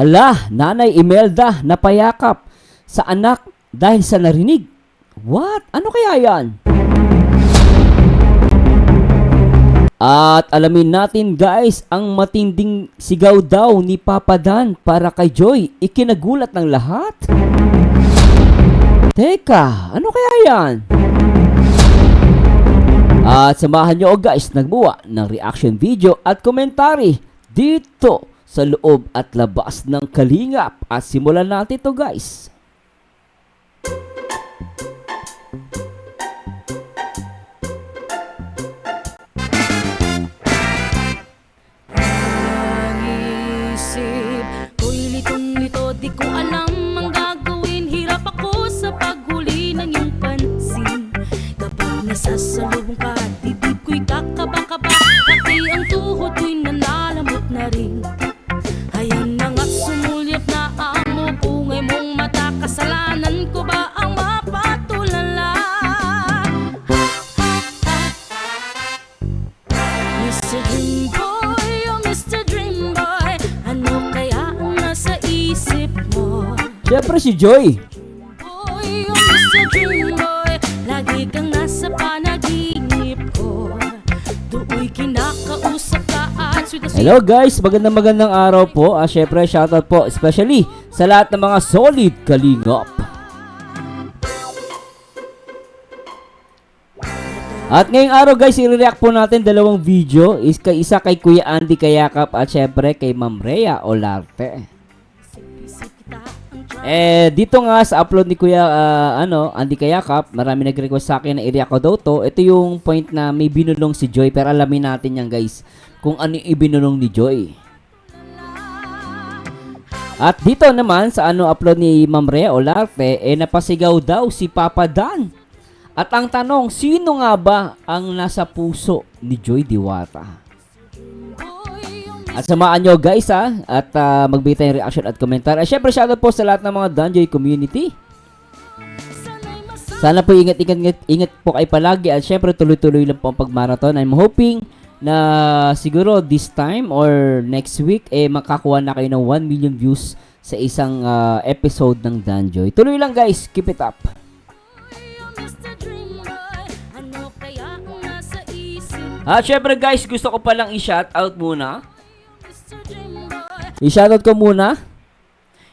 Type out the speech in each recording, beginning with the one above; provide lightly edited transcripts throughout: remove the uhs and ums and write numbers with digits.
Hala, Nanay Imelda napayakap sa anak dahil sa narinig. What? Ano kaya yan? At alamin natin guys, ang matinding sigaw daw ni Papa Dan para kay Joy, ikinagulat ng lahat. Teka, ano kaya yan? At samahan nyo guys, nagbuwa ng reaction video at komentary dito sa loob at labas ng Kalingap. At simulan natin to guys. Di ko alam ang gagawin, hirap ako sa paghuli ng iyong pansin. Kapag nasasalubong ka, dibdib ko'y kakaba-kaba, pati ang tuhod ko'y nanalamot na rin. Ayan na nga't sumulyap na amo, bungay mong mata, kasalanan ko ba ang mapatulala? Mr. Dream Boy, oh Mr. Dream Boy, ano kaya ang nasa isip mo? Siyempre si Joy. Boy, oh Mr. Dream Boy, lagi kang nasa panaginip ko. Do'y kinakausap ka at sweet. Hello guys, magandang araw po. Siyempre shoutout po especially sa lahat ng mga solid Kalingap. At ngayong araw guys, i-react po natin dalawang video. Isa kay Kuya Andy Kayakap at syempre kay Ma'am Rhea Olarte. Dito nga sa upload ni Kuya Andy Kayakap, marami nag-request sa akin na i-react ko daw to. Ito yung point na may binulong si Joy, pero alamin natin yan guys kung ano yung ibinulong ni Joy. At dito naman sa upload ni Ma'am Rhea Olarte, napasigaw daw si Papa Dan. At ang tanong, sino nga ba ang nasa puso ni Joy Diwata? At samahan nyo guys at magbigay tayong reaction at komentar. Syempre shoutout po sa lahat ng mga Danjoy community. Sana po ingat po kayo palagi at syempre tuloy-tuloy lang po ang pag-marathon. I'm hoping na siguro this time or next week makakuha na kayo ng 1 million views sa isang episode ng Danjoy. Tuloy lang guys, keep it up. At syempre guys, gusto ko palang i-shoutout muna. I-shoutout ko muna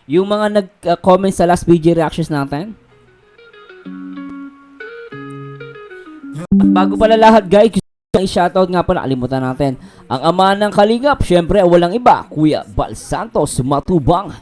yung mga nag-comment sa last video reactions natin. At bago pala lahat guys, i-shoutout nga pala, kalimutan natin ang ama ng Kalingap, syempre walang iba, Kuya Bal Santos Matubang.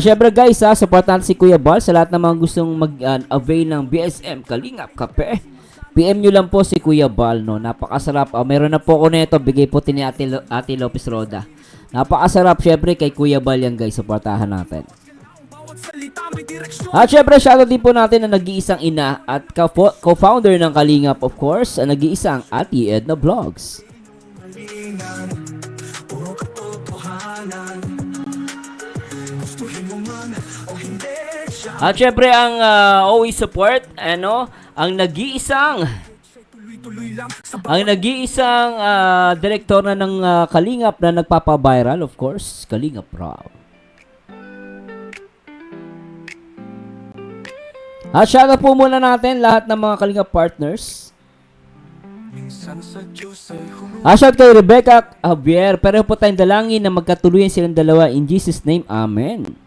Syempre guys, supportan si Kuya Bal sa lahat ng mga gustong mag-avail ng BSM Kalingap Kape. PM nyo lang po si Kuya Bal, no? Napakasarap. Meron na po ako nito, bigay po ni Ate Lopez Roda. Napakasarap, syempre kay Kuya Bal yan guys, supportahan natin. At syempre, shoutout din po natin na nag-iisang ina at co-founder ng Kalingap, of course, ang nag-iisang Ate Edna Vlogs. At syempre, ang always support, ang nag-iisang direktor na ng Kalingap na nagpapa-viral, of course, Kalingap Rob. At shoutout po muna natin lahat ng mga Kalingap partners. Shoutout kay Rebecca Javier, pero po tayong dalangin na magkatuluyan silang dalawa in Jesus' name, Amen.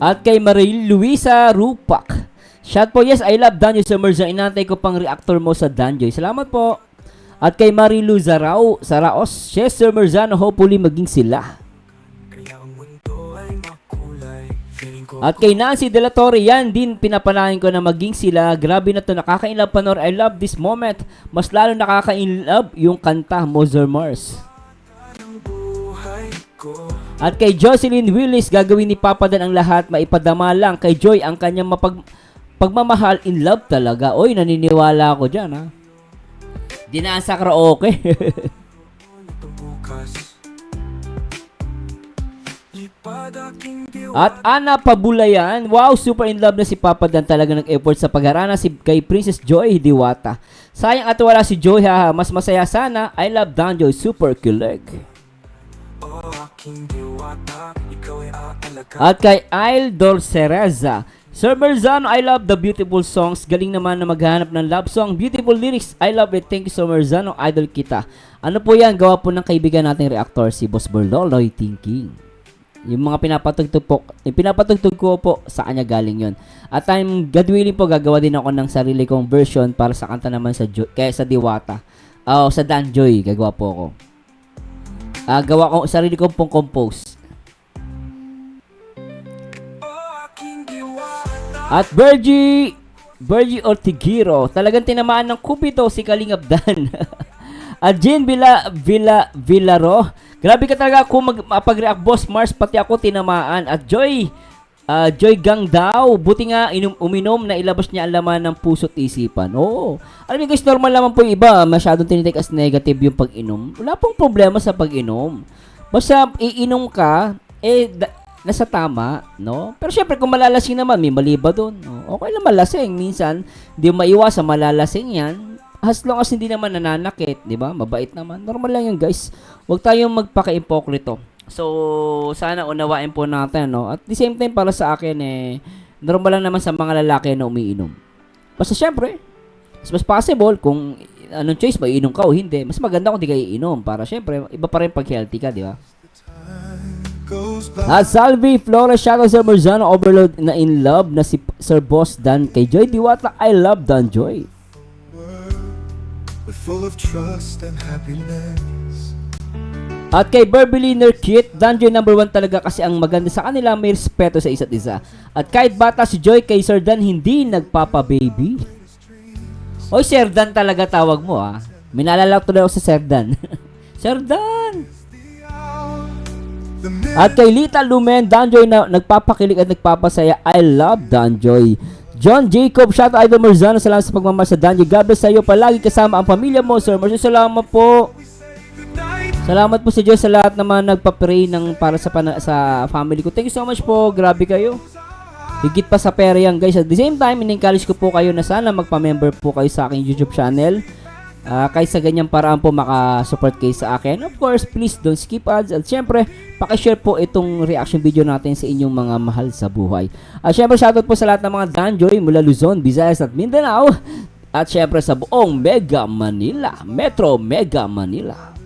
At kay Marie Luisa Rupak, shout po, yes, I love Danjoy Summers. Inantay ko pang reactor mo sa Danjoy. Salamat po. At kay Marilu Saraos, yes, Sir Merzano, hopefully maging sila. At kay Nancy De La Torre, yan din pinapanahin ko na maging sila. Grabe na to, nakaka-inlove panor. I love this moment. Mas lalo nakaka-inlove yung kanta Mother Mars. At kay Jocelyn Willis, gagawin ni Papa Dan ang lahat, maipadama lang kay Joy ang kanyang pagmamahal, in love talaga. Oy, naniniwala ako dyan ha. Dinaan sa karaoke. At Ana Pabulayan, wow, super in love na si Papa Dan, talaga nag-effort sa pag-arana kay Princess Joy Diwata. Sayang at wala si Joy, ha. Mas masaya sana. I love Danjoy, super kilig. At kay Ail Dolcereza, Sir Merzano, I love the beautiful songs. Galing naman na maghanap ng love song. Beautiful lyrics. I love it. Thank you, Sir Merzano. Idol kita. Ano po yan? Gawa po ng kaibigan nating reactor, si Boss Berloloy Thinking. Yung mga pinapatugtog ko po, sa kanya galing yon. At I'm God willing po, gagawa din ako ng sarili kong version para sa kanta naman kaya sa Diwata. Sa Danjoy, gagawa po ako. Gawa ko, sarili kong pong compose. At Bergie Ortigiro, talagang tinamaan ng kupito si Kalingap Dan. At Jean Villaro, grabe ka talaga kung mag-react, Boss Mars, pati ako tinamaan. At Joy Gang daw, buti nga uminom na ilabas niya ang laman ng puso't isipan. Oo. Alam niyo guys, normal naman po yung iba, masyadong tinitake as negative yung pag-inom. Wala pong problema sa pag-inom. Basta iinom ka, nasa tama, no? Pero syempre kung malalasing naman, may mali ba doon? No? Okay lang malasing. Minsan, hindi maiwasan malalasing yan. As long as hindi naman nananakit, di ba? Mabait naman. Normal lang yun, guys. Huwag tayong magpaka-ipokrito. So, sana unawain po natin, no? At the same time, para sa akin, normal lang naman sa mga lalaki na umiinom. Basta syempre, mas possible kung anong choice, maiinom ka o hindi. Mas maganda kung di ka iinom. Para syempre, iba pa rin pag healthy ka, di ba? At Salvi Flores, shoutout Sir Merzano, overload na in love na si Sir Boss Dan kay Joy Diwata. I love Dan Joy. Full of trust and happiness. At kay Berbeliner Kit, Dan Joy number 1 talaga kasi ang maganda sa kanila, may respeto sa isa't isa. At kahit bata si Joy, kay Sir Dan hindi nagpapa-baby. Oy, Sir Dan talaga tawag mo, ha. Minalala ko tuloy ako sa Sir Dan. Sir Dan! At kay Lita Lumen, Danjoy na nagpapakilig at nagpapasaya. I love Danjoy. John Jacob, shout out Idol Merzano, salamat sa pagmamahal sa Danjoy. God bless sa iyo, palagi kasama ang pamilya mo, Sir Mercy. Salamat po. Salamat po sa Diyos sa lahat naman nagpa-pray para sa family ko. Thank you so much po. Grabe kayo. Higit pa sa pera yan, guys. At the same time, in-encourage ko po kayo na sana magpa-member po kayo sa aking YouTube channel. Kahit sa ganyang paraan po makasupport kayo sa akin. Of course, please don't skip ads. At syempre, pakishare po itong reaction video natin sa inyong mga mahal sa buhay. At syempre, shoutout po sa lahat ng mga Danjoy mula Luzon, Visayas at Mindanao. At syempre sa buong Mega Manila, Metro Mega Manila.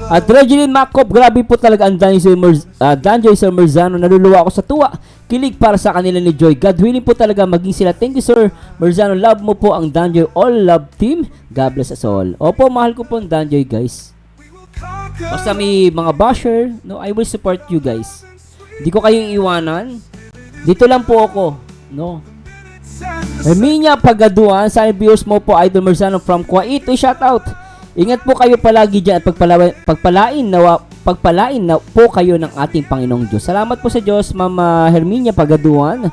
At Reginald Macop, grabe po talaga ang Danjoy Sir Merzano. Naluluwa ako sa tuwa. Kilig para sa kanila ni Joy. God willing po talaga maging sila. Thank you, Sir Merzano. Love mo po ang Danjoy All Love Team. God bless us all. Opo, mahal ko po ang Danjoy, guys. Basta may mga basher, no, I will support you, guys. Hindi ko kayong iwanan. Dito lang po ako, no. Herminia Pagaduan, sa viewers mo po, Idol Merzano from Kuwait. Shout out. Ingat po kayo palagi dyan at pagpalain na po kayo ng ating Panginoong Diyos. Salamat po sa Diyos, Mama Herminia Pagaduan.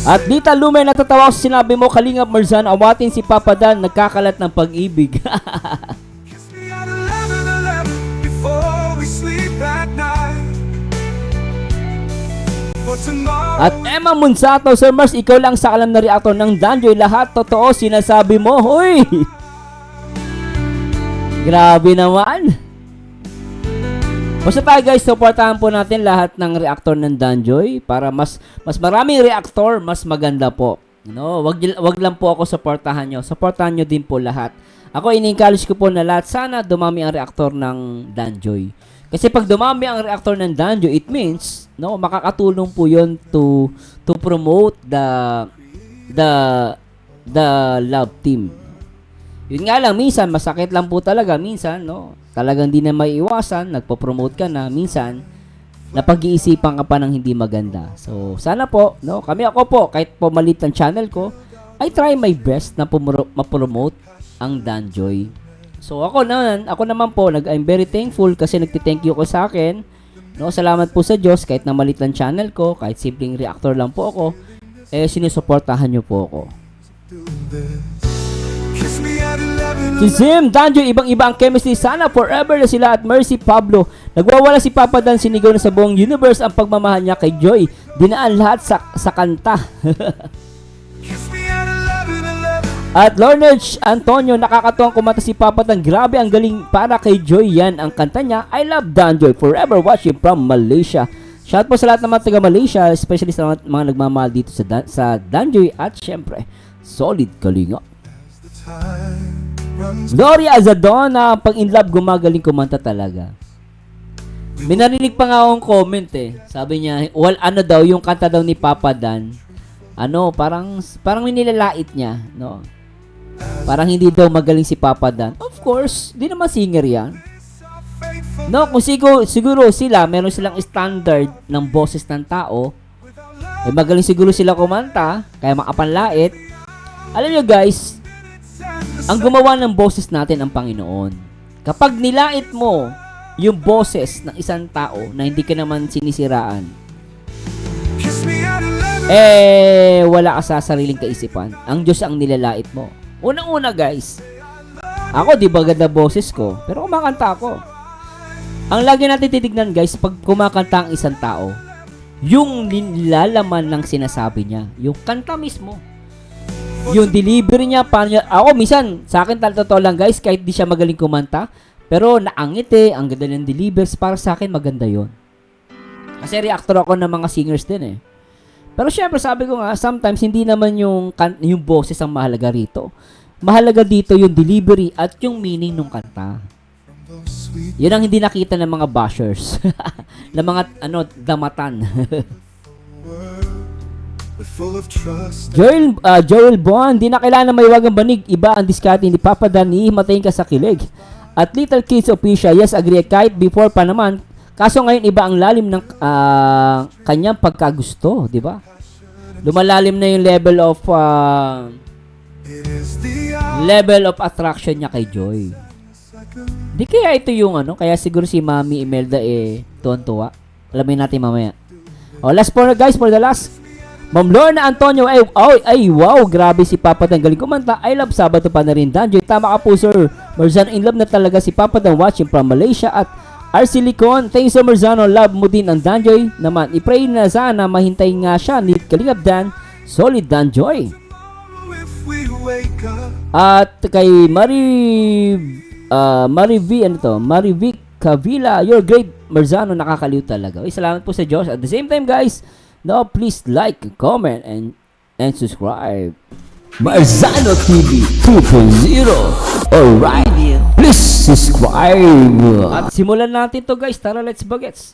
At Dita Lumen, natatawa ko sa sinabi mo, Kalingap Merzano, awatin si Papa Dan, nagkakalat ng pag-ibig. At Emma Munsato, Sir Mars, ikaw lang sa alam na reactor ng Danjoy. Lahat totoo sinasabi mo. Hoy! Grabe naman. Basta tayo guys, supportahan po natin lahat ng reactor ng Danjoy para mas maraming reactor, mas maganda po. No, wag lang po ako supportahan nyo. Supportahan nyo din po lahat. Ako in-encourage ko po na lahat sana dumami ang reactor ng Danjoy. Kasi pag dumami ang reactor ng Danjoy, it means, no, makakatulong po 'yon to promote the love team. Yun nga lang, minsan masakit lang po talaga, minsan, no, talagang di na maiiwasan, nagpo-promote ka na, minsan napag-iisipan ka pa ng hindi maganda. So, sana po, no, ako po, kahit po maliit ang channel ko, I try my best na ma-promote ang Danjoy. So, ako naman po, I'm very thankful kasi nagti-thank you ko sa akin. No, salamat po sa Diyos, kahit na maliit ang channel ko, kahit simpleng reactor lang po ako, sinusuportahan niyo po ako. Si Zim, Danjo, ibang-iba ang chemistry. Sana forever na sila at Mercy Pablo. Nagwawala si Papa Dan, sinigaw na sa buong universe ang pagmamahal niya kay Joy. Dinaan lahat sa kanta. Kiss me at 11:11. At Lornage Antonio, nakakatuwang kumanta si Papa Dan. Grabe, ang galing para kay Joy. Yan ang kanta niya. I love Danjoy. Forever watching from Malaysia. Shout po sa lahat ng mga taga Malaysia, especially sa mga nagmamahal dito sa Danjoy. At syempre, solid kalinga. The time runs Gloria Azadona, pag in love, gumagaling kumanta talaga. May narinig pa nga akong comment eh. Sabi niya, ano daw, yung kanta daw ni Papa Dan, parang nilalait niya, no? Parang hindi daw magaling si Papa Dan. Of course, di naman singer yan. faithful. No, kung siguro sila, meron silang standard ng boses ng tao, eh magaling siguro sila kumanta, kaya makapanlait. Alam nyo guys, ang gumawa ng boses natin ang Panginoon. Kapag nilait mo yung boses ng isang tao na hindi ka naman sinisiraan, Kiss me at 11. wala ka sa sariling kaisipan. Ang Diyos ang nilalait mo. Unang-una guys, ako di ba ganda boses ko, pero kumakanta ako. Ang lagi natin titignan guys, pag kumakanta ang isang tao, yung nilalaman ng sinasabi niya, yung kanta mismo, yung delivery niya, paano niya, ako minsan, sa akin totoo lang guys, kahit di siya magaling kumanta, pero naangit ang ganda ng delivers, para sa akin maganda yon. Kasi reactor ako ng mga singers din eh. Pero syempre sabi ko nga, sometimes hindi naman yung boses ang mahalaga rito. Mahalaga dito yung delivery at yung meaning ng kanta. Those sweet Yun ang hindi nakita ng mga bashers. ng mga damatan. words, but full of trust. Joel Bon, di na kailangan may wagang banig. Iba ang diskarte ni Papa Dan, matayin ka sa kilig. At Little Kids Official, yes, agree, kahit before pa naman. Kaso ngayon iba ang lalim ng kanyang pagkagusto, di ba? Lumalalim na yung It is the level of attraction niya kay Joy. second. Di kaya ito yung kaya siguro si Mami Imelda tuwan-tuwa. Alamin natin mamaya. Last for guys, for the last. Ma'am Lorna Antonio, ay wow, grabe si Papa Dan, galing kumanta. I love Sabado pa na rin, Danjoy. Tama ka po sir. Marzano, in love na talaga si Papa Dan, watching from Malaysia. At RC Licon, thanks so Marzano, love mo din ang Danjoy. Naman, i-pray na sana mahintay nga siya ni Kalingap Dan, solid Danjoy. If we wake up, At kay Marivic Cavilla, you're great, Marzano, nakakaliw talaga. Uy, salamat po sa Diyos. At the same time, guys, please like, comment, and subscribe. Marzano TV 2.0. Alright, please subscribe. At simulan natin to guys. Tara, let's bagets.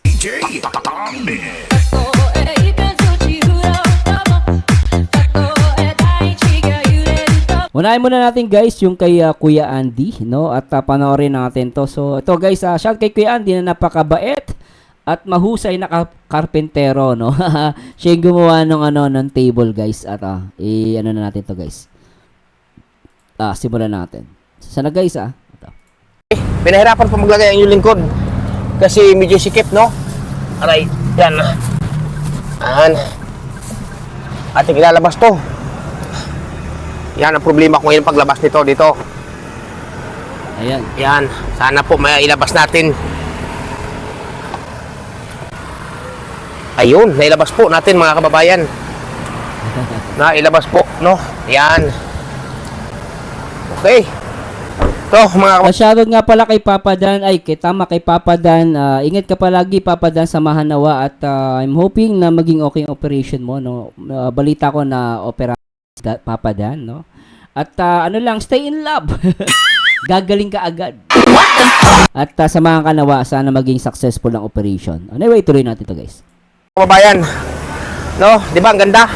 Unahin muna natin guys yung kay Kuya Andy, no? At panoorin natin to. So ito guys, shout kay Kuya Andy na napakabait at mahusay na karpentero, no? Siya yung gumawa ng table guys. At na natin to guys. Simulan natin. Sana guys Ito. Pinahirapan pa maglagay ang yung lingkod kasi medyo sikip, no? Aray, yan. Ating ilalabas to. Yan ang problema ko ngayon paglabas nito dito. Ayan. Yan, sana po may ilabas natin. Ayun, nailabas po natin mga kababayan. Nailabas po, no? Yan. Okay. So, mga kababayan. Shoutout nga pala kay Papa Dan. Kay Papa Dan. Ingat ka palagi, Papa Dan, sa Mahanawa. At I'm hoping na maging okay ang operation mo, no? Balita ko na opera Papa Dan, no? At stay in love. Gagaling ka agad. At samahan ka nawa, sana maging successful ang operation. Anyway, tuloy natin to guys. Kababayan, no? Di ba ang ganda?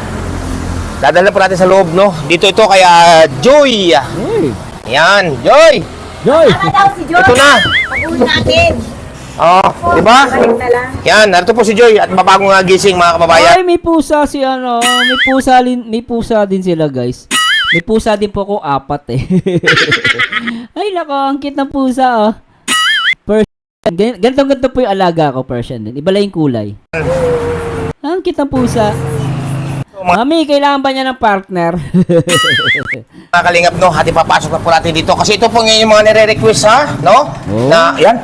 Dadala po natin sa loob, no? Dito ito kaya Joy. Hey! Yan, Joy. Joy! Daw si Joy. Ito na. Pag-uwi natin. Oh, di ba? Balik na lang. Yan, narito po si Joy at mabagong gising mga kababayan. Ay, may pusa si may pusa din sila guys. May pusa din po ako, 4 Ay, nako, ang cute ng pusa, Persian. Ganto po yung alaga ko, Persian din. Iba lang yung kulay. Ang cute ng pusa. Mami, kailangan ba niya ng partner? Mga kalingap, no, hati papasok na po natin dito. Kasi ito po ngayon yung mga nire-request, ha? No? Oh. Na, yan.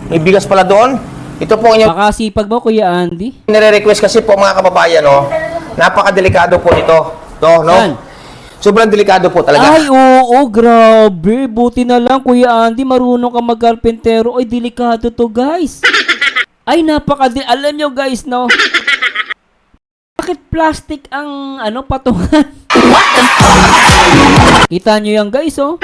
May bigas pala doon. Ito po yung Pakasipag mo, Kuya Andy. nire-request kasi po mga kababayan, no? Napakadelikado po nito. No, no? Yan. Sobrang delikado po talaga. Ay, oo, grabe. Buti na lang, Kuya Andy, marunong ka mag-carpentero. Ay, delikado to, guys. Ay, alam nyo, guys, no? Bakit plastic ang, patungan? Kita nyo yan, guys, oh.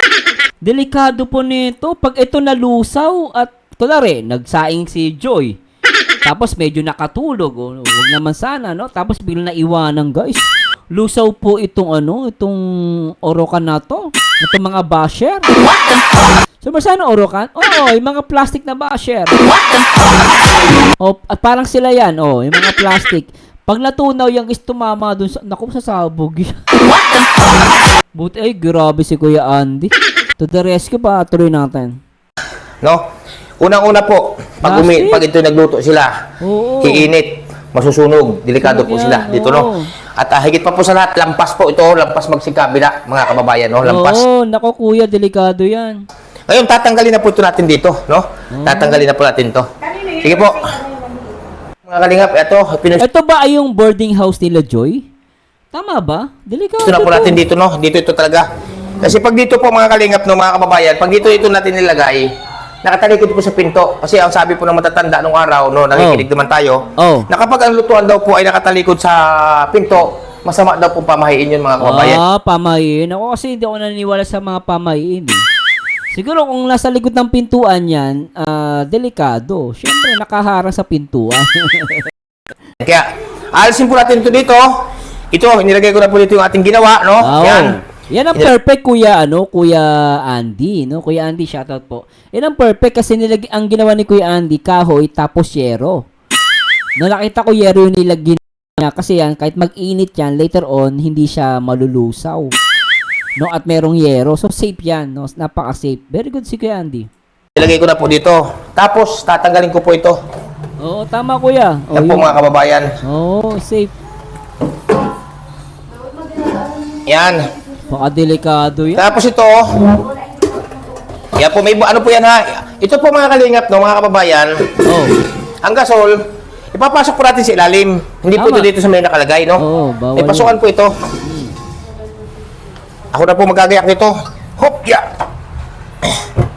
Delikado po nito. Pag ito nalusaw at, kunwari, nagsaing si Joy. Tapos medyo nakatulog, oh. Huwag naman sana, no? Tapos biglang naiwanan, guys. Lusaw po itong itong orokan na to. Itong mga basher. So, saan orokan? Oo, yung mga plastic na basher. At parang sila yan, yung mga plastic. Pag natunaw yung is tumama dun sa, naku, sasabog yan. Buti, ay, grabe si Kuya Andy. To the rescue pa, tuloy natin. No? Unang-una po, pag ito nagluto sila, Oo. iinit, masusunog, delikado po Yan, sila dito, no? oo. At higit pa po sa lahat, lampas po ito, lampas magsikabila, mga kababayan, no? Lampas. Oo, naku, Kuya, delikado yan. Ngayon, tatanggalin na po ito natin dito, no? Tatanggalin na po natin to. Sige po. Mga kalingap, Ito ba ay yung boarding house nila, Joy? Tama ba? Delikado Ito na po to. natin dito, no? Dito ito talaga. Kasi pag dito po, mga kalingap, no, mga kababayan, pag dito natin nilagay, nakatalikod po sa pinto. Kasi ang sabi po ng matatanda nung araw, no, nakikinig naman tayo, na kapag ang lutuan daw po ay nakatalikod sa pinto, masama daw po pamahiin yun, mga kababayan. Pamahiin. Ako kasi hindi ako naniniwala sa mga pamahiin. Siguro kung nasa likod ng pintuan yan, delikado. Siyempre, nakaharang sa pintuan. Kaya, alisin po natin ito dito. Ito, nilagay ko na po dito yung ating ginawa, no? Yan. Yan ang perfect, Kuya Andy, no? Kuya Andy, shoutout po. Yan ang perfect kasi ang ginawa ni Kuya Andy, kahoy tapos yero. No, nakita ko yero yung nilagyan niya kasi yan, kahit mag-init yan, later on, hindi siya malulusaw. No, at merong yero. So, safe yan, no? Napaka-safe. Very good si Kuya Andy. Nilagay ko na po dito. Tapos, tatanggalin ko po ito. Oo, tama, Kuya. Yan po, mga kababayan. Oo, safe. Yan. Baka delikado yan. Tapos ito, yan po, may ano po yan, ha? Ito po, mga kalingap, no, mga kababayan. Oh. Ang gasol, ipapasok po natin sa ilalim. Hindi po Tama. ito dito sa may nakalagay, no? Oo, bawal May pasukan po ito. Ako na po magagayak nito. Hop, ya!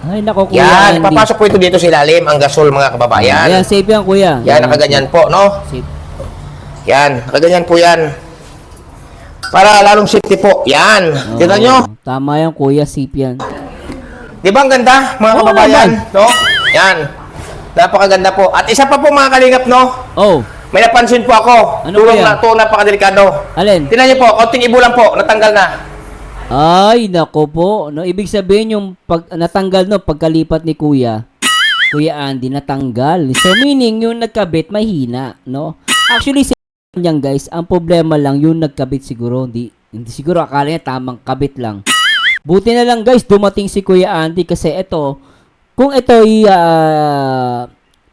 Ay, nako, Kuya Yan, Andy. papasok po ito dito sa ilalim, ang gasol, mga kababayan. Yan, safe yan, Kuya. Yan, nakaganyan po, no? Safe. Yan, nakaganyan po yan. Para lalong safety po. Yan. Oo, Tignan nyo. Tama yan, Kuya, safe yan. Di ba ang ganda, mga Oo kababayan? naman. No? Yan. Napakaganda po. At isa pa po, mga kalingap, no? Oh, May napansin po ako. Ano Tulong po yan? na ito, napakadelikado. alin? Tingnan niyo po, kaunting ibo lang po, natanggal na. Ay, nako po. No, ibig sabihin yung natanggal no pagkalipat ni Kuya Andy natanggal. So meaning yung nagkabit mahina, no? Actually yan guys, ang problema lang yung nagkabit siguro, hindi siguro akala niya tamang kabit lang. Buti na lang guys, dumating si Kuya Andy kasi kung ito ay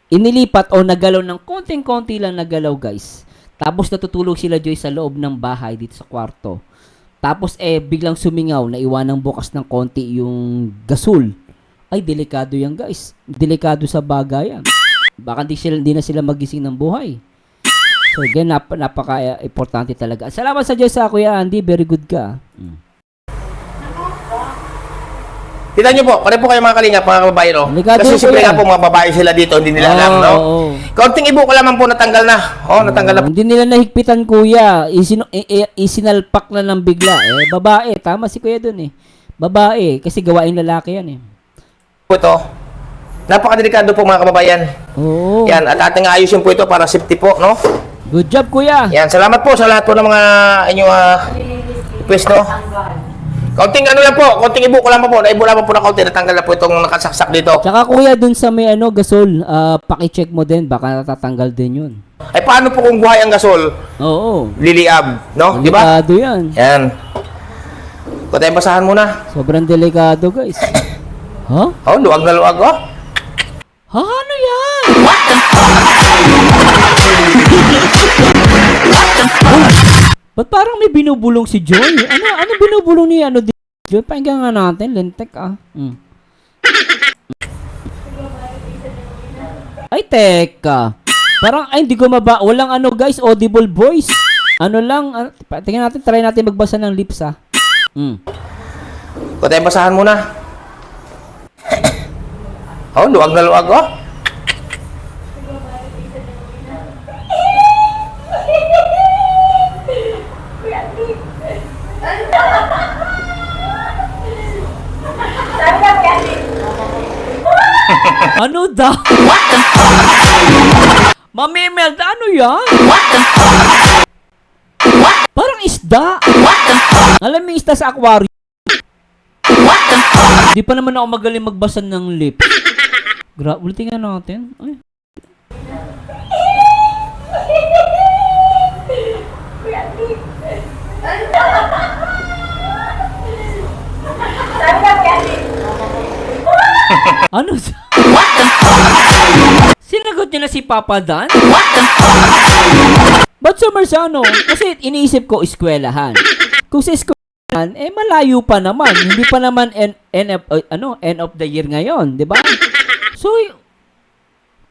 inilipat o nagalaw ng konting-konti lang nagalaw guys. Tapos natutulog sila Joy sa loob ng bahay dito sa kwarto. Tapos biglang sumingaw, naiwanang bukas ng konti yung gasol. Ay, delikado yan guys. Delikado sa bagay yan. Baka hindi na sila magising ng buhay. So again, napaka-importante talaga. Salamat sa Diyos sa Kuya Andy, very good ka. Tingnan niyo po, pare po kayo mga kalingap, mga kababayan, no? Delikado Kasi po siyempre yan. nga po, mga babae sila dito, hindi nila alam, no? Oo. Kaunting ibo ko lamang po, natanggal na. Natanggal na po. Hindi nila nahigpitan Kuya. Isinalpak na ng bigla. Babae. Tama si Kuya dun Babae. Kasi gawain lalaki yan Ito. Napakadelikado po, mga kababayan. Oo. Yan, at ating ayusin po ito para safety po, no? Good job Kuya. Yan, salamat po sa lahat po ng mga inyong request, no? Kaunting ano lang po, kaunting ibo ko lamang po, naibo lamang po na kaunti, natanggal na po itong nakasaksak dito. Tsaka Kuya dun sa may gasol, paki-check mo din. Baka natatanggal din yun. Ay, paano po kung buhay ang gasol? Oo. Liliab, no? Di ba? Delikado yan. Yan. Kung tayo basahan muna. Sobrang delikado guys. Ha? Oh, luwag na luwag, oh. Ha? Ano yan? Ba't parang may binubulong si Joy? Ano binubulong ni Joy? Pakinggan nga natin, Lentek Ay, teka. Parang, hindi ko walang guys, audible voice. Tingnan natin, try natin magbasa ng lips, Ikaw tayo basahan muna. Luwag na luwag, Ano daw? Mami Imelda, ano yan? Parang isda. Alam mo yung isda sa aquarium? Di pa naman ako magaling magbasa ng lips. Ulitin nga natin. Ay. Ano? Sinagot niya na si Papa Dan? Ba't sa Marzano? Kasi iniisip ko, eskwelahan. Kung sa eskwelahan, malayo pa naman. Hindi pa naman end of the year ngayon, di ba? So,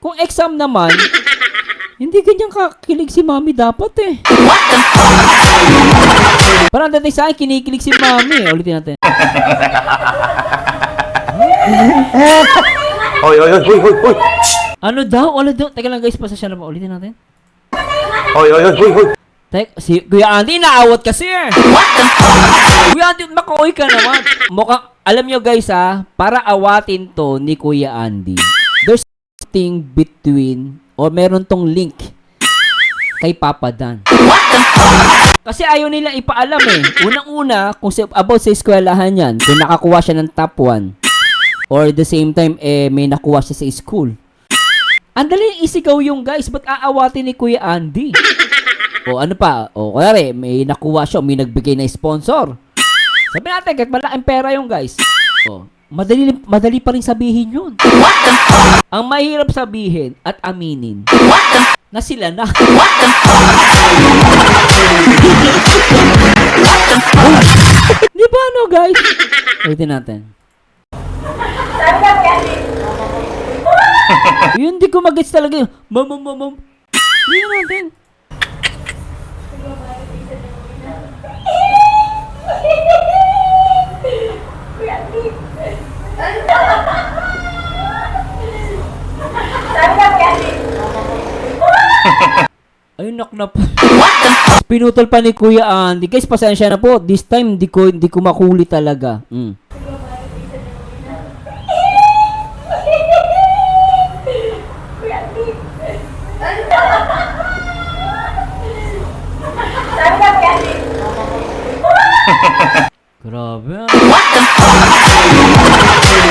kung exam naman, hindi ganyan kakilig si Mami dapat Parang dating sa akin, kinikilig si Mami. Ulitin natin. Hoy. Ano daw? Teka lang guys, pasasya na ba? Ulitin natin. Hoy. Si Kuya Andy, naawat kasi Kuya Andy, makoy ka naman. Alam nyo guys para awatin to ni Kuya Andy, there's something between, or meron tong link kay Papa Dan. Kasi ayaw nila ipaalam Unang-una, kung about sa eskwelahan yan, kung nakakuha siya ng top 1, or the same time, may nakuha siya sa school. Andali isigaw yung guys, ba't aawatin ni Kuya Andy? O ano pa? O kunwari, may nakuha siya, may nagbigay na sponsor. Sabi natin, kahit malaking pera yung guys. O, madali pa rin sabihin yun. Ang mahirap sabihin at aminin na sila na. Di ba guys? Ulitin natin. Yun, di ko mag-gets talaga yun. Hindi natin. Ayun, naknap. Pinutol pa ni Kuya Andy. Guys, pasensya na po. This time, di ko makuli talaga. Grabe.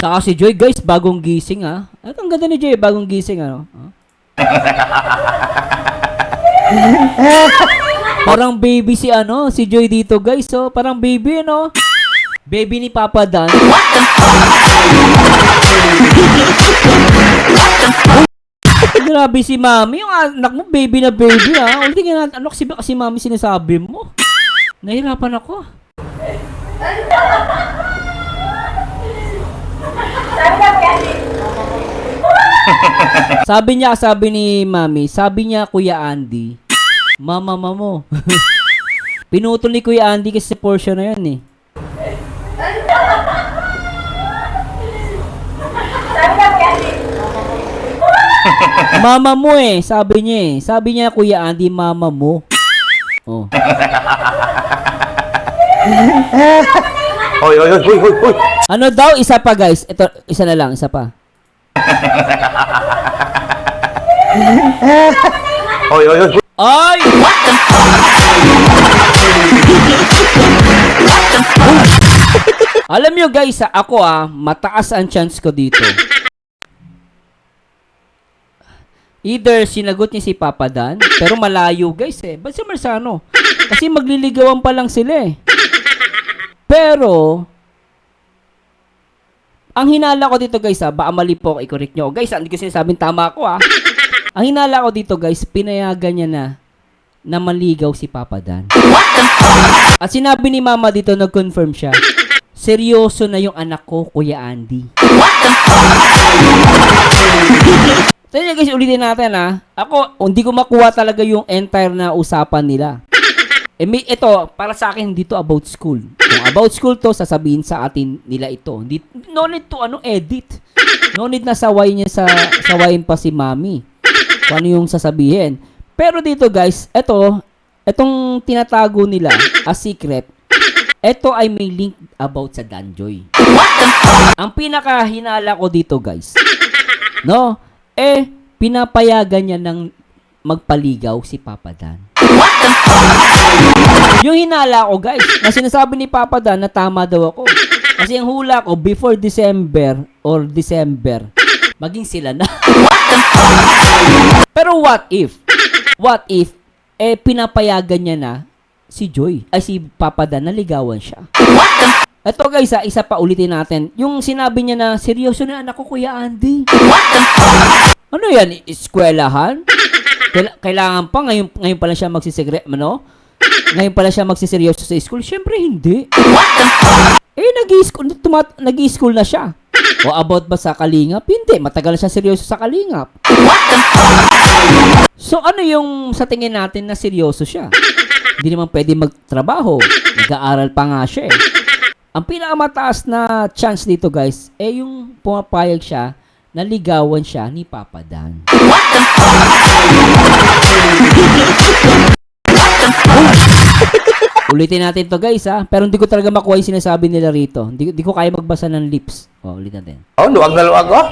Saka si Joy, guys, bagong gising At ang ganda ni Joy, bagong gising Parang baby si Joy dito, guys. Parang baby, Baby ni Papa Dan. Grabe si Mami. Yung anak mo, baby na baby, Ulitin nga natin, ano kasi Mami sinasabi mo? Nahirapan ako. Sabi ni Mami, sabi niya Kuya Andy, mama mo. Pinutol ni Kuya Andy kasi portion na yun Mama mo sabi niya Sabi niya Kuya Andy, mama mo. Oh. Hoy. Ano daw? Isa pa guys. Ito, isa na lang. Isa pa. Hoy. Ay! Alam nyo guys, ako mataas ang chance ko dito. Either sinagot niya si Papa Dan, pero malayo guys Ba't si Marzano? Kasi magliligawan pa lang sila Pero, ang hinala ko dito guys baka mali po ako, i-correct nyo. Guys, hindi ko sinasabing tama ako Ang hinala ko dito guys, pinayagan niya na maligaw si Papa Dan. At sinabi ni Mama dito, nag-confirm siya, seryoso na yung anak ko, Kuya Andy. So yun guys, ulitin natin ha. Ako, hindi ko makuha talaga yung entire na usapan nila. Ito, para sa akin, hindi to about school. Kung about school to, sasabihin sa atin nila ito. No need to edit. No need na sawayin sawayin pa si Mami. Kung ano yung sasabihin. Pero dito guys, itong tinatago nila as secret, ito ay may link about sa Danjoy. Ang pinakahinala ko dito guys, no? Pinapayagan niya ng magpaligaw si Papa Dan. Yung hinala ko guys, na sinasabi ni Papa Dan na tama daw ako. Kasi yung hula ko, before December, maging sila na. Pero what if, pinapayagan niya na si Papa Dan na ligawan siya. Ito guys, isa pa ulitin natin. Yung sinabi niya na, seryoso na anak ko, Kuya Andy. Ano yan? Eskwelahan? Kailangan pa, ngayon pala siya ngayon pala siya magsiseryoso sa school? Siyempre hindi. Nag-i-school na siya. O about ba sa Kalingap? Hindi, matagal na siya seryoso sa Kalingap. So ano yung sa tingin natin na seryoso siya? Hindi naman pwede magtrabaho. Nag-aaral pa nga siya eh. Ang pinakamataas na chance dito guys, yung pumapayag siya na ligawan siya ni Papa Dan. Ulitin natin to guys ha, pero hindi ko talaga makuha yung sinasabi nila rito. Hindi ko kaya magbasa ng lips. Ulit natin. Luwag na luwag oh.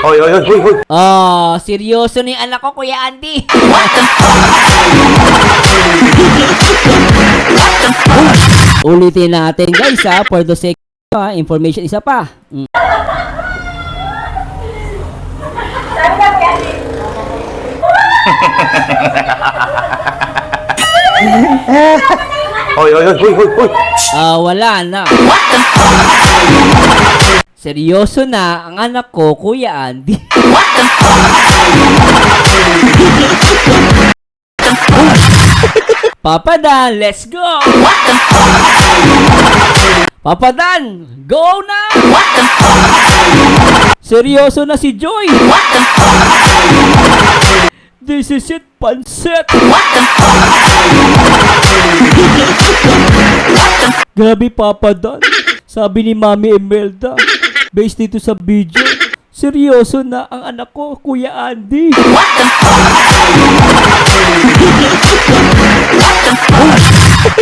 Hoy. Seryoso ni anak ko, Kuya Andy. Ulitin natin guys ha, for the sake of information, isa pa. Hoy. Wala na. Seryoso na ang anak ko, Kuya Andy. Papa Dan, let's go! Papa Dan, go na! Seryoso na si Joy! This is it, pansit! Grabe, Papa Dan. Sabi ni Mami Imelda, based dito sa video, seryoso na ang anak ko, Kuya Andy.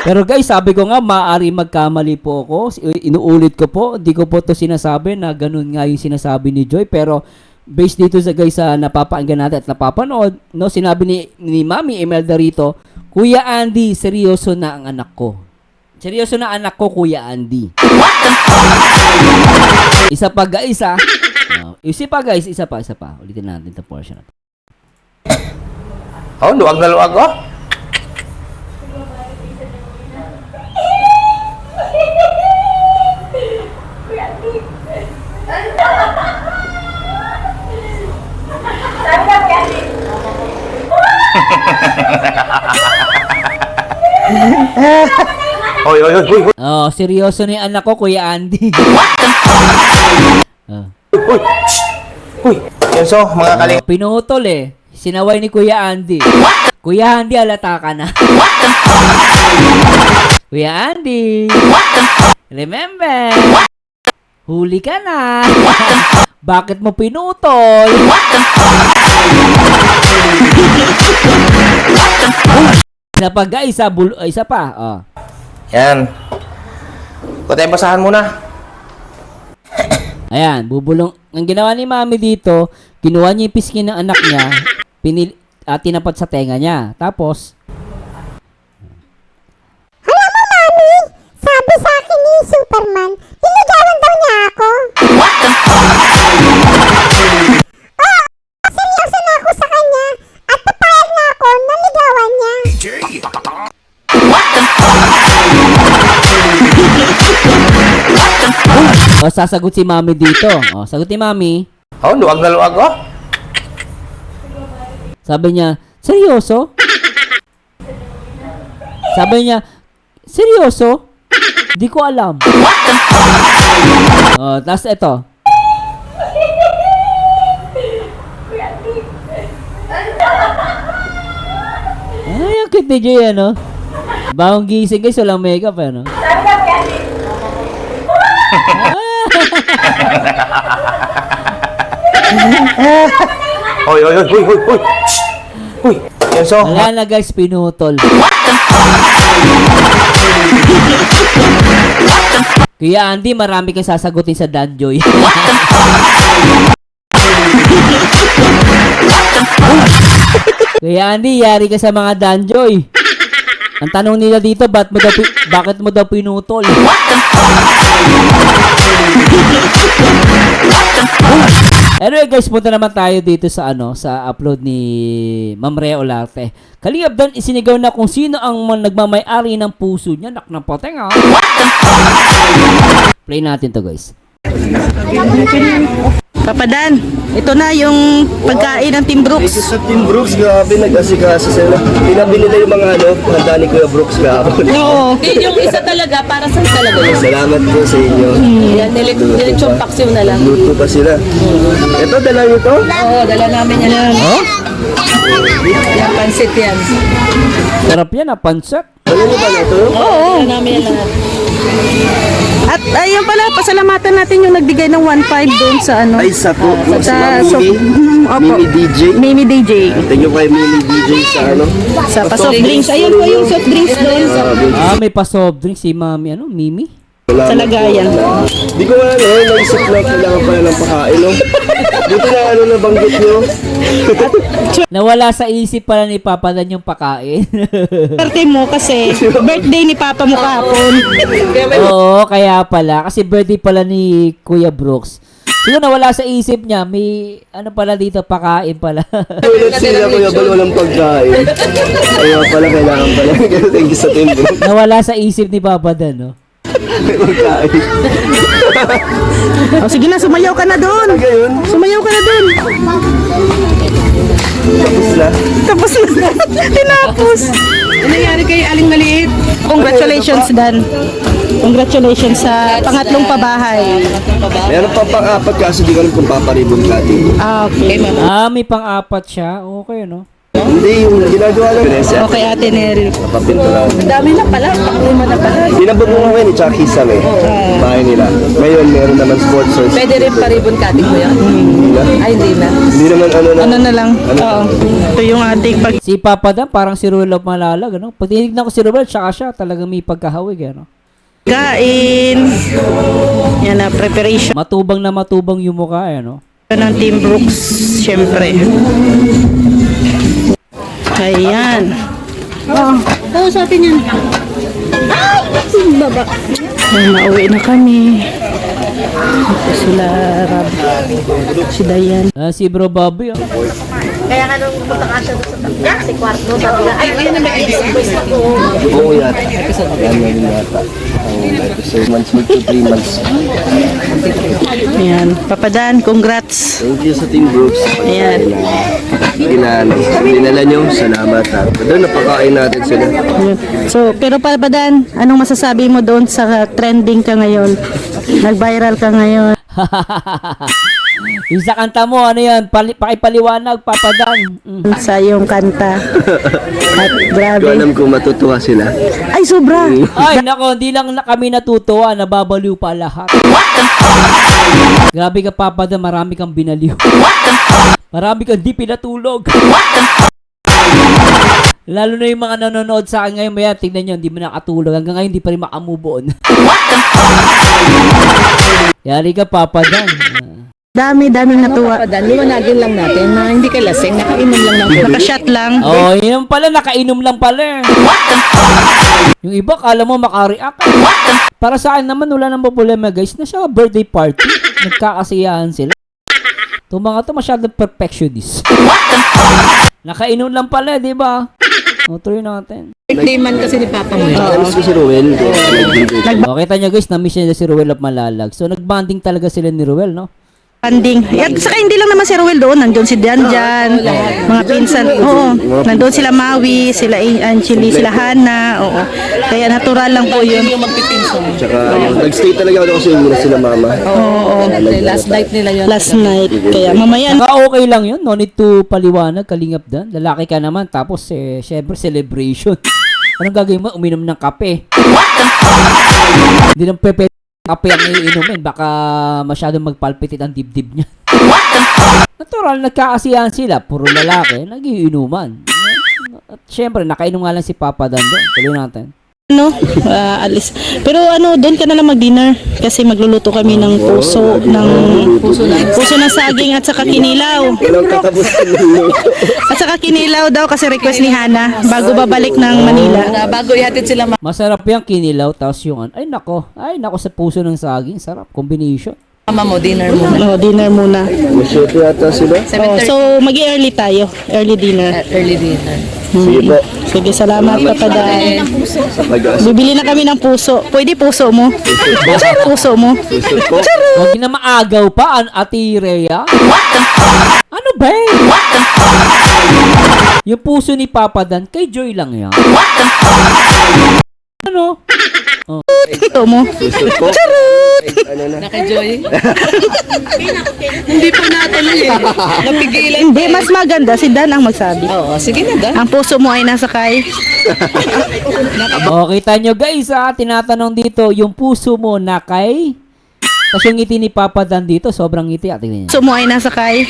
Pero guys, sabi ko nga, maaari magkamali po ako. Inuulit ko po, hindi ko po to sinasabi na ganun nga yung sinasabi ni Joy. Pero based dito sa guys sa napapakinggan natin at napapanood, no, sinabi ni Mami Imelda rito, Kuya Andy, seryoso na ang anak ko. Seryoso na anak ko, Kuya Andy. Isa pa guys ha. Isa pa. Ulitin natin ito portion. Luwag na luwag oh. Hoy. Seryoso na yung anak ko, Kuya Andy. Uy. Yan so, mga kaling. Pinutol eh. Sinaway ni Kuya Andy. Kuya Andy, alata ka na. Kuya Andy. Remember. Huli ka na. Bakit mo pinutol? Isa pa guys, isa pa. Yan. Kutay basahan muna. Ayan, bubulong. Ang ginawa ni Mami dito, kinuha niya yung pisngi ng anak niya, tinapat sa tenga niya. Tapos, alam mo, Mami, sabi sa akin ni Superman, niligawan daw niya ako. Oo, seryoso na ako sa kanya. sasagot si Mami dito. Oh, sagot ni Mami. Oh, luwag na luwag, oh. Sabi niya, seryoso? Sabi niya, seryoso? Di ko alam. Oh, tas ito. Ay, ang cute ni Jay, ano? Bagong gising guys, walang makeup, ano? Hoy, hoy, hoy, hoy, hoy, hoy. Uy, yan so. Wala na guys, pinutol. Kuya Andy, marami kang sasagutin sa Danjoy. Kuya Andy, yari ka sa mga Danjoy. Ang tanong nila dito, bakit mo daw pinutol? Anyway guys, punta naman tayo dito sa sa upload ni Ma'am Rhea Olarte. Kalingap doon, isinigaw na kung sino ang nagmamay-ari ng puso niya. Nak ng poteng, ah. Play natin to guys. Papa Dan, ito na yung pagkain ng Team Brooks. Sa Team Brooks, grabe, nag-asikaso sila. Pinabi nila yung mga handa ni Kuya Brooks kahapon. Oo. Yung isa talaga, para saan talaga yun? Salamat po sa inyo. Yan, nilitsong paksiw na lang. Luto pa sila. Ito, dala nyo to? Oo, dala namin yan. Yan, pansit yan. Sarap yan, pansit. Ano nyo ba na ito? Oo, dala namin yan lahat. At ayun pala, pasalamatan natin yung nagbigay ng 1.5 doon sa Ay, sa po. sa Mimi, Mimi DJ. Mimi DJ. Thank you kay Mimi DJ sa Sa pa-soft drinks. Ayun po yung soft drinks doon. May pa-soft drink si Mami, Mimi? Sa lagayan. Di ko nga naisip na kailangan pala ng pakain, no? Buti na nabanggit nyo. Nawala sa isip pala ni Papa Dan yung pakain. Birthday mo kasi birthday ni Papa mo kahapon. Oo, kaya pala. Kasi birthday pala ni Kuya Brooks. Siguro nawala sa isip niya, may pala dito, pakain pala. Ulit sila, Kuya Bal, walang pagkain. Kaya pala, kailangan pala. Thank you sa Team Brooks. Nawala sa isip ni Papa Dan, no? May pagkain. Sige na, sumayaw ka na doon. Ngayon, Sumayaw ka na doon. tapos na. Tapos na. Tinapos. Ano nangyari kay Aling Maliit? Congratulations, Dan. Congratulations sa pangatlong pabahay. Meron pa pang-apat kasi di ko alam kung paparibon ka dito. Okay. May pang-apat siya. Okay, no? Hindi, yung ginagawa lang. Okay, Ate Neri. Papinturan. Dami na pala, paklima na pala. Pinabot mo ngayon, tsaka kisame. Bahay nila. Ngayon, meron naman sponsors. Pwede rin pa-ribbon cutting ko yan. Ay, hindi na. Hindi naman Ano na lang? Oo. Ito yung ating pag... Si Papa Dan, parang si Ruel of Malalag, ano? Pag tinignan ko si Ruel, tsaka siya, talagang may pagkahawig, ano? Kain. Yan na, preparation Matubang na matubang yung mukha, ano? ng Team Brooks, syempre. Ayan. Oo, sa atin yan. Baba. Ay, mauwi na kami. Ito sila, Rab. Si Dayan. Si Bro Bobby, oh. Kaya nga nung pumunta ka siya sa kwarto, sabi nga, ay, ayun na may voice ako. Oo yata. Yan na rin yata. Ang episode months to 3 months. Ayan. Papadan, congrats. Thank you sa Team Brooks. Ayan. Dinala nyo, salamat ha. Doon napakain natin sila. So, pero Papadan, anong masasabi mo doon sa trending ka ngayon? Nag-viral ka ngayon. Yung sa kanta mo, ano yan? Pakipaliwanag, Papa Dan. Sa iyong kanta. At Hindi ko grabe. alam kung matutuwa sila. Ay, sobra. Ay, nako, hindi lang kami natutuwa, nababaliw pa lahat. Grabe ka, Papa Dan, marami kang binaliw. Marami kang di pinatulog. Lalo na yung mga nanonood sa akin ngayon, maya, tingnan nyo, hindi mo nakatulog. Hanggang ngayon, hindi pa rin makamove on. Yari ka, Papa Dan. Dami-daming natuwa. Padan, liwanagin lang natin na hindi ka lasing, nakainom lang ng Nakashot lang. Oh, yun pala, nakainom lang pala. Yung iba, kala mo makareact. Para sa akin naman, wala nang problema, guys, na siya birthday party. Nagkakasiyahan sila. Itong mga to masyadong perfectionist. Nakainom lang pala, di ba? O, tuloy natin. Birthday man kasi ni Papa mo. Namiss ko si Ruel. O, kita nyo guys, na-miss niya si Ruel of Malalag. So, nagbanding talaga sila ni Ruel, no? Banding. At saka hindi lang naman si Ruel doon. Nandun si Janjan, mga pinsan. Oo. Nandun sila Maui, sila Angeli, sila Hana. Oo. Kaya natural lang po yun. Tsaka, nag-stay talaga ako kasi yung sila mama. Oo. Last night nila yun. Last night. Kaya mamaya Saka okay lang yun, no need to paliwanag, Kalingap Dan. Lalaki ka naman, tapos syempre celebration. Anong gagawin mo? Uminom ng kape. Hindi ng pepe kape ang iinumin, baka masyadong magpalpitit ang dibdib niya. Natural, nagkaasiyahan sila, puro lalaki, nagiinuman. At syempre, nakainom nga lang si Papa Dan doon. Tuloy natin. alis. Pero doon ka na lang mag-dinner kasi magluluto kami ng puso ng saging at saka kinilaw. Walang katapos ng At saka kinilaw daw kasi request ni Hana bago babalik ng Manila. Bago ihatid sila Masarap yung kinilaw, tapos yung ay nako sa puso ng saging, sarap, combination. mama mo, dinner muna. Dinner muna. Masyete yata sila. So mag-early tayo, early dinner. Early dinner. Sige po. Sige, salamat Papa Dan. Sa pag-asa. Bibili na kami ng puso. Pwede puso mo? Puso mo? Huwag na maagaw pa, Ate Rhea. Ano ba eh? Yung puso ni Papa Dan, kay Joy lang yan. Ano? Puso mo? Gusto po. Ano na? Naka-joy? Hindi pa natuloy eh. Napigilan. Hindi, mas maganda si Dan ang magsabi. Oo, sige na Dan. Ang puso mo ay nasa kay. O, kita nyo guys tinatanong dito, yung puso mo na kay... Tapos yung ngiti ni Papa Dan dito, sobrang ngiti. Tingnan niyo. Puso mo ay nasa kay.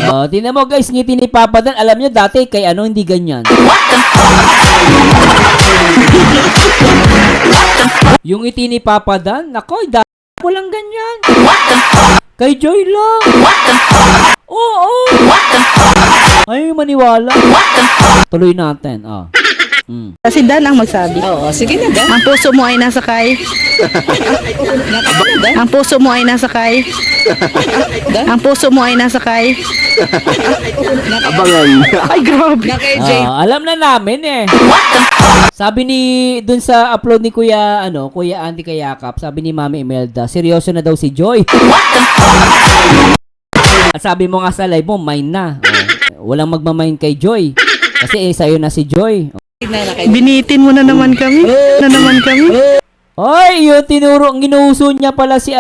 O, tingnan mo guys, ngiti ni Papa Dan. Alam nyo dati, kay hindi ganyan. Yung ngiti ni Papa Dan, nako, dati mo lang ganyan. Kay Joy lang. Oo. Ay, maniwala. Tuloy natin. Si Dan ang magsabi. Oo, sige na Dan. Ang puso mo ay nasa kay. Ang puso mo ay nasa kay. Ang puso mo ay nasa kay. Abangan. Ay, grabe. Naka-J. Alam na namin eh. Sabi ni dun sa upload ni Kuya Andy Kayakap, sabi ni Mami Imelda, seryoso na daw si Joy. At sabi mo nga sa live mo, mine na. Walang magmamine kay Joy. Kasi sa'yo na si Joy. Binitin mo na naman kami. Oy, yung ginuuso niya pala si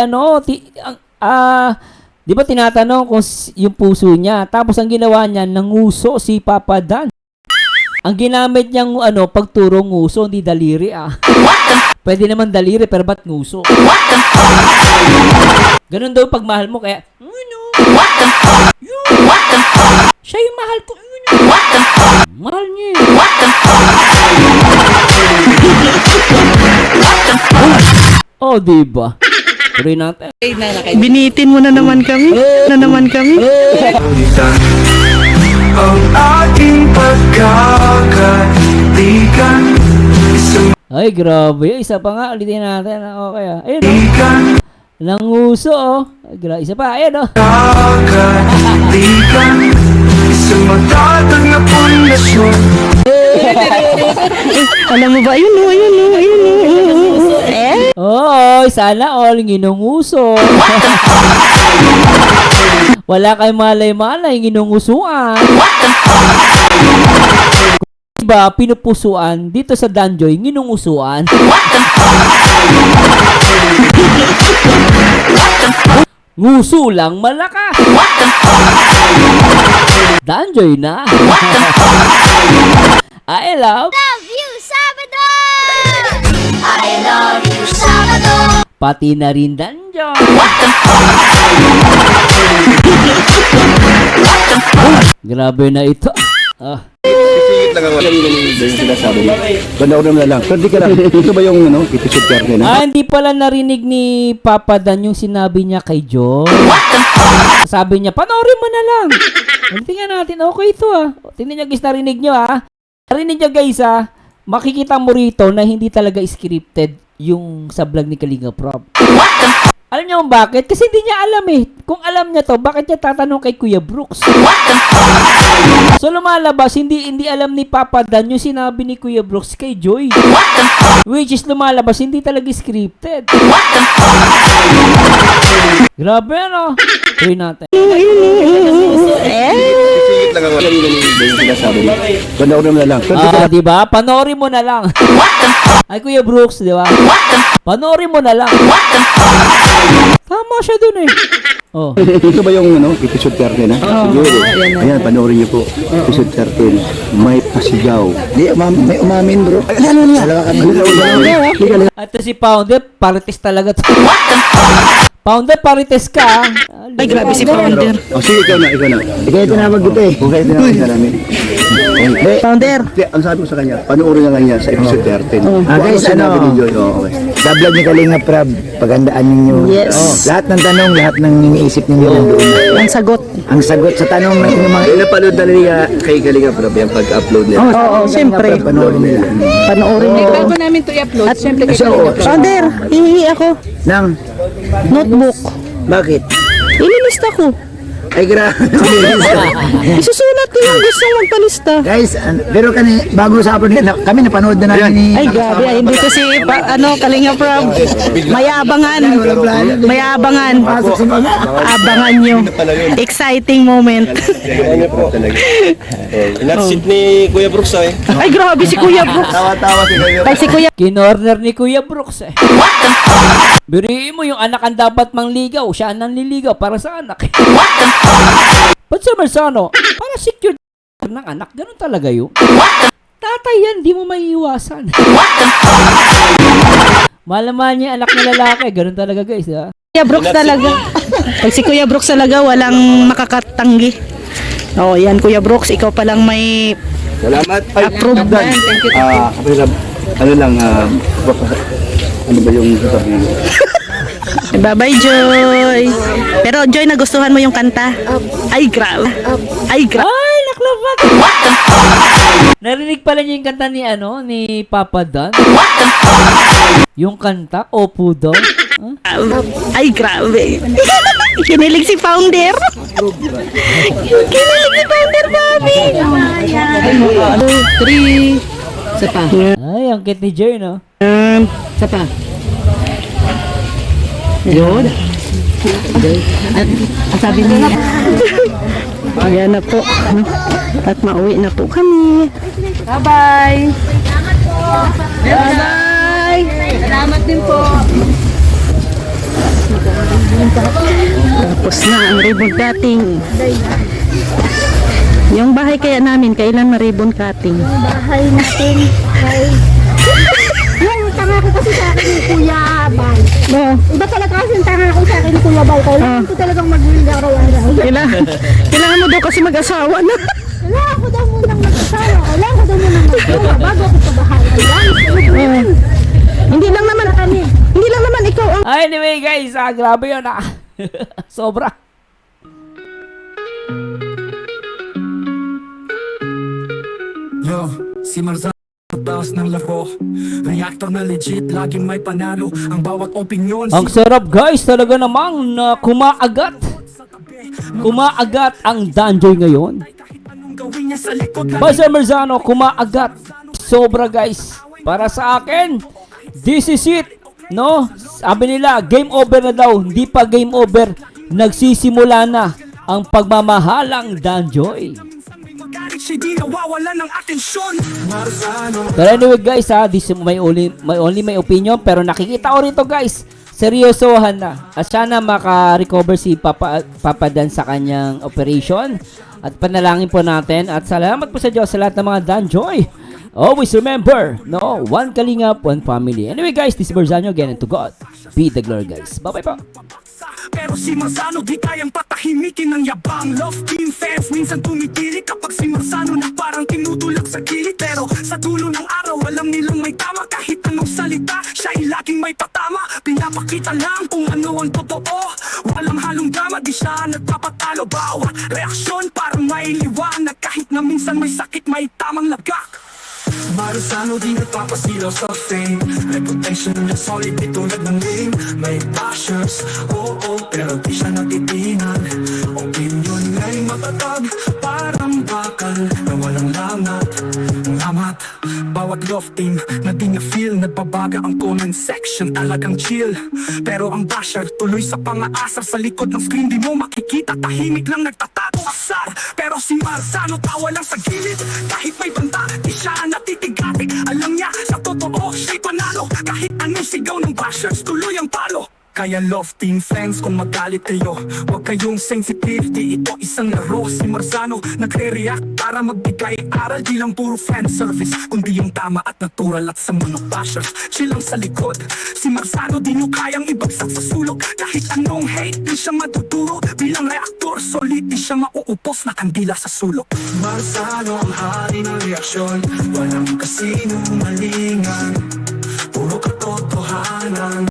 di ba tinatanong kung yung puso niya. Tapos ang ginawa niya, nanguso si Papa Dan. Ang ginamit niyang pagturo nguso, hindi daliri Pwede naman daliri, pero ba't nguso? Ganun daw pagmahal mo, kaya, siya yung mahal ko. Mahal niya Oh, diba? Tuloy natin. Binitin mo na naman kami. Ang ating pagkakaibigan. Ay, grabe. Isa pa nga. Ulitin natin. Okay Ayun Nanguso Isa pa. Ayun Pagkakaibigan. Isang matatag na pundasyon. Alam mo ba? Ayun. Sana all ginunguso. Wala kay malay-malay ginungusuan. Diba, pinupusuan dito sa Danjoy, ginungusuan. Nguso lang malakas. Danjoy na. I love you, Salvador! I love you, Salvador! pati na rin Danjoy. Grabe na ito. Sisingit lang ako. Yung sinasabi niya. Bandaw na lang. Pero di ka lang. Ito ba yung itisod karne na? Hindi pala narinig ni Papa Dan yung sinabi niya kay Joy. Sabi niya, panoorin mo na lang. Tingnan natin, okay ito Tingnan niyo guys, narinig niyo Narinig niyo guys makikita mo rito na hindi talaga scripted yung sa vlog ni Kalinga Prab. Alam niyo kung bakit? Kasi hindi niya alam eh. Kung alam niya to, bakit niya tatanong kay Kuya Brooks? So lumalabas, hindi alam ni Papa Dan yung sinabi ni Kuya Brooks kay Joy. Which is lumalabas, hindi talaga scripted. Grabe ano? Try natin. Sisingit lang ako. Kanina yung sinasabi niya. Panoorin mo na lang. Ah, di ba? Panoorin mo na lang. Ay, Kuya Brooks, di ba? Panoorin mo na lang. Tama siya dun eh. Oh. Ito ba yung episode 13 na? Siguro. Ayan, panoorin niyo po. Episode 13. May pasigaw. Di, may umamin bro. At si Pounder, parites talaga. Pounder, parites ka. Ah. Ay, grabe si Founder. Oh, sige, ikaw na. Ikaw yung tinawag dito eh. Ikaw yung tinawag sa namin. Founder. Hindi, ang sabi ko sa kanya, panoorin na kanya sa episode 13. Guys, Sinabi ni Joy, okay. sa vlog ni Kalinga Prab, pagandaan ninyo. Yes. Lahat ng tanong, lahat ng iniisip ninyo nandoon. Ang sagot. Ang sagot sa tanong ng inyong mga Napanood na nila kay Kalinga Prab yung pag-upload nila. Oo, siyempre. panoorin nila. Panoorin nyo. Bago namin to i-upload, syempre So, Founder, hihingi ako. nang, Notebook. bakit? Ililista ko. Ay, grabe. Isusulat ko yung gusto magpalista. Guys, pero bago sa hapon, kami napanood na namin ni... Ay, grabe. Ay, hindi to si, Kalinga Prab. Mayabangan. Mayabangan. Abangan nyo. Exciting moment. Natsit ni Kuya Brooks eh. Ay, grabe si Kuya Brooks. Tawa-tawa si Kuya Ay, si Kuya. Kinorner ni Kuya Brooks eh. Biriin mo yung anak ang dapat mangligaw. Siya ang nanliligaw para sa anak. Ba't sa Marzano? Para secure ng anak. Ganun talaga yun. Tatay yan, di mo maiiwasan. Malaman niya anak na lalaki. Ganun talaga guys. Ha? Kuya Brooks talaga. Pag si Kuya Brooks talaga, walang makakatanggi. Oh, yan Kuya Brooks, ikaw pa lang may Salamat. approved. Ano lang, ano ba yung sasabihin? Bye-bye, Joy. Pero Joy, nagustuhan mo yung kanta? Ay, grabe. Ay, grabe. Ay, naklabat. Narinig pala niyo yung kanta ni ni Papa Dan? Yung kanta, Opo daw. Huh? Ay, grabe. Kinilig si Founder. Kinilig si Founder, Bobby. 2, 3. Isa pa. Ay, ang cute ni Joy, no? Isa pa. Yun. At sabi niya. Ayan na po. At mauwi na po kami. Bye-bye. Bye-bye. Salamat din po. Tapos na ang ribbon cutting. Yung bahay kaya namin, kailan ma-ribbon cutting? Bahay natin ay... Yung tanga ko kasi sa akin ni Kuya Bal. Iba talaga kasi yung tanga ko sa akin ni Kuya Bal. Kailangan ko talagang mag-win araw-araw. Kailangan mo daw kasi mag-asawa na. Kailangan ko daw munang mag-asawa. Kailangan ko daw munang mag-asawa bago ako sa bahay. Kailangan ko Hindi lang naman ikaw ang Anyway guys, grabe yun Sobra. Yo, si Marzano taas ng laro. Reactor na legit, laging may panalo. Ang bawat opinyon Ang sarap guys, talaga namang na kumaagat. Kumaagat ang Danjoy ngayon. anong gawin niya sa likod. Basta Marzano, kumaagat. Sobra guys. Para sa akin, this is it. No? Sabi nila, game over na daw. Hindi pa game over. Nagsisimula na ang pagmamahalang Danjoy. Magalit siya, di nawawala ng atensyon. Marzano. Pero anyway guys this may only my opinion, pero nakikita ko rito guys, seryosohan na. At sana maka-recover si Papa Dan sa kanyang operation. At panalangin po natin. At salamat po sa Diyos sa lahat ng mga Danjoy. Always remember, no? One Kalingap, one family. Anyway guys, this is Marzano again, and to God be the glory guys. Bye-bye po. Pero si Marzano di kayang patahimikin ng yabang. Love team fans minsan tumitili kapag si Marzano na parang tinutulak sa gilid. Pero sa dulo ng araw alam nilang may tama. Kahit anong salita siya'y laging may patama. Pinapakita lang kung ano ang totoo. Walang halong drama, di siya nagpapatalo. Bawat reaksyon parang may liwanag. Kahit na minsan may sakit, may tamang lagak. Marzano di nagpapasilaw sa fame. Reputation niya solid, di tulad ng name. May bashers, oo, pero di siya natitingan. Opinion niya'y matatag, parang bakal na walang langat. Lamat, bawat love team na di niya feel. Nagbabaga ang comment section, talagang chill. Pero ang basher, tuloy sa pangaasar. Sa likod ng screen di mo makikita, tahimik lang nagtatago asar. Pero si Marzano tawa lang sa gilid. Kahit may banta, di siya natitigati. Alam niya, sa totoo, siya'y panalo. Kahit anong sigaw ng bashers, tuloy ang palo. Kaya love team fans, kung magalit kayo, huwag kayong sensitive, di ito isang laro. Si Marzano nagre-react para magbigay aral. Di lang puro fan service, kundi yung tama at natural. At sa mga bashers, silang sa likod. Si Marzano di nyo kayang ibagsak sa sulok. Kahit anong hate, di siya maduduro. Bilang reaktor, solid, di siya mauupos na kandila sa sulok. Marzano ang hari ng reaksyon, walang kasinungalingan, puro katotohanan.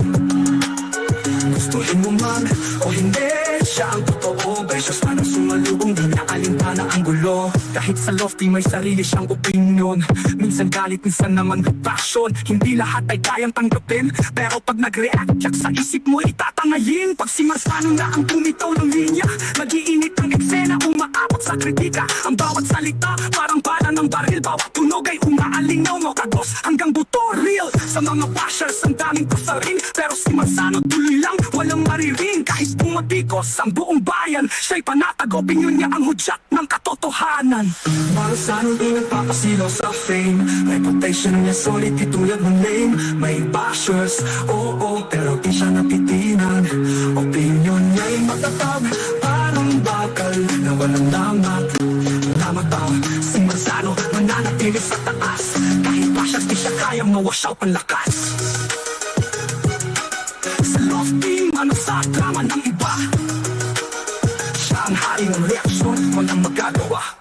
Gustuhin mo man o hindi, siya ang totoo. Beses man ang sumalubong, di niya alintana ang gulo. Kahit sa lofty may sarili siyang opinion. Minsan galit, minsan naman with passion. Hindi lahat ay kayang tanggapin, pero pag nag-react, yak sa isip mo itatangayin. Pag si Marzano na ang bumitaw ng linya, mag-iinit ang eksena, umaabot sa kritika. Ang bawat salita, parang bala ng baril. Bawat tunog ay umaalingaw mo kagos hanggang buto real. Sa mga bashers, ang daming pasarin, pero si Marzano tuloy lang, walang mariring. Kahit bumatikos ang buong bayan, siya'y panatag, opinyon niya ang hudyat ng katotohanan. Marzano di nagpapasilaw sa fame. Reputation niya solid, di tulad ng name. May bashers, oo, pero di siya napitinan. Opinyon niya'y matatag, parang bakal na walang lamat. Lamat daw, si Marzano mananatili sa taas. Kahit bashers, di siya kayang mawash out ang lakas. Sa love team, ano sa drama ng iba, siya ang hari ng reaksyon, walang magagawa.